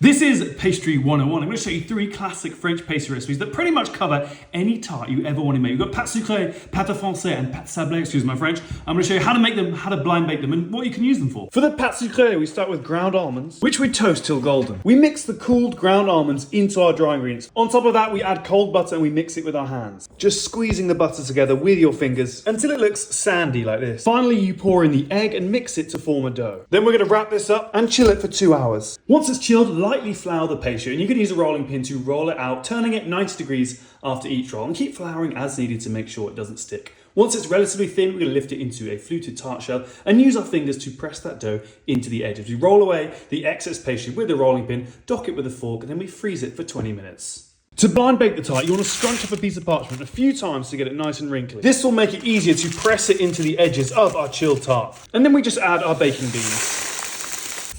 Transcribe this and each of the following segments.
This is Pastry 101. I'm going to show you 3 classic French pastry recipes that pretty much cover any tart you ever want to make. We've got Pâte Sucrée, Pâte Foncer, and Pâte Sablée, excuse my French. I'm going to show you how to make them, how to blind bake them, and what you can use them for. For the Pâte Sucrée, we start with ground almonds, which we toast till golden. We mix the cooled ground almonds into our dry ingredients. On top of that, we add cold butter and we mix it with our hands. Just squeezing the butter together with your fingers until it looks sandy like this. Finally, you pour in the egg and mix it to form a dough. Then we're going to wrap this up and chill it for 2 hours. Once it's chilled, lightly flour the pastry, and you can use a rolling pin to roll it out, turning it 90 degrees after each roll, and keep flouring as needed to make sure it doesn't stick. Once it's relatively thin, we're going to lift it into a fluted tart shell and use our fingers to press that dough into the edges. We roll away the excess pastry with the rolling pin, dock it with a fork, and then we freeze it for 20 minutes. To blind bake the tart, you want to scrunch up a piece of parchment a few times to get it nice and wrinkly. This will make it easier to press it into the edges of our chilled tart. And then we just add our baking beans.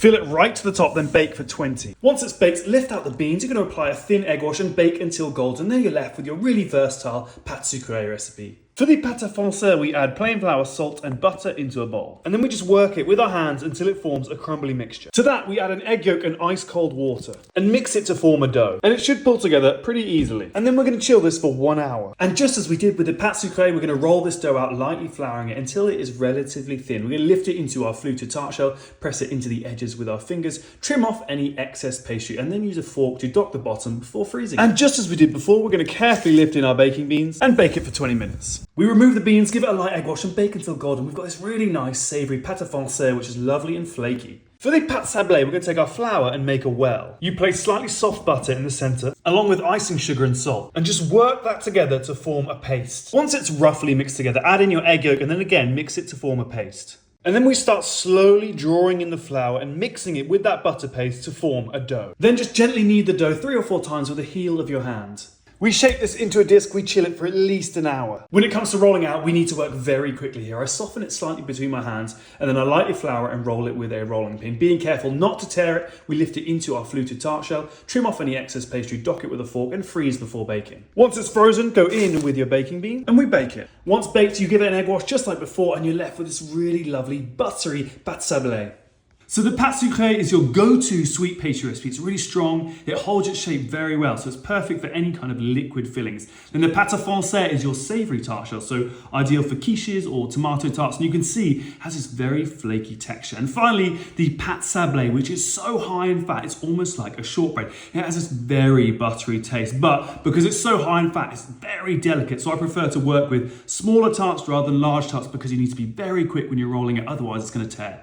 Fill it right to the top, then bake for 20. Once it's baked, lift out the beans. You're going to apply a thin egg wash and bake until golden. Then you're left with your really versatile Pâte Sucrée recipe. For the Pâte Foncer, we add plain flour, salt, and butter into a bowl. And then we just work it with our hands until it forms a crumbly mixture. To that, we add an egg yolk and ice cold water and mix it to form a dough. And it should pull together pretty easily. And then we're going to chill this for 1 hour. And just as we did with the Pâte Sucrée, we're going to roll this dough out, lightly flouring it until it is relatively thin. We're going to lift it into our fluted tart shell, press it into the edges with our fingers, trim off any excess pastry, and then use a fork to dock the bottom before freezing it. And just as we did before, we're going to carefully lift in our baking beans and bake it for 20 minutes. We remove the beans, give it a light egg wash, and bake until golden. We've got this really nice savoury Pâte Foncer, which is lovely and flaky. For the Pâte Sablée, we're going to take our flour and make a well. You place slightly soft butter in the centre, along with icing sugar and salt, and just work that together to form a paste. Once it's roughly mixed together, add in your egg yolk and then again mix it to form a paste. And then we start slowly drawing in the flour and mixing it with that butter paste to form a dough. Then just gently knead the dough 3 or 4 times with the heel of your hand. We shape this into a disc, we chill it for at least an hour. When it comes to rolling out, we need to work very quickly here. I soften it slightly between my hands, and then I lightly flour and roll it with a rolling pin. Being careful not to tear it, we lift it into our fluted tart shell, trim off any excess pastry, dock it with a fork, and freeze before baking. Once it's frozen, go in with your baking bean, and we bake it. Once baked, you give it an egg wash just like before, and you're left with this really lovely, buttery Pâte Sablée. So the Pâte Sucrée is your go-to sweet pastry recipe. It's really strong, it holds its shape very well, so it's perfect for any kind of liquid fillings. Then the Pâte Foncer is your savoury tart shell, so ideal for quiches or tomato tarts, and you can see it has this very flaky texture. And finally, the Pâte Sablée, which is so high in fat, it's almost like a shortbread. It has this very buttery taste, but because it's so high in fat, it's very delicate, so I prefer to work with smaller tarts rather than large tarts because you need to be very quick when you're rolling it, otherwise it's going to tear.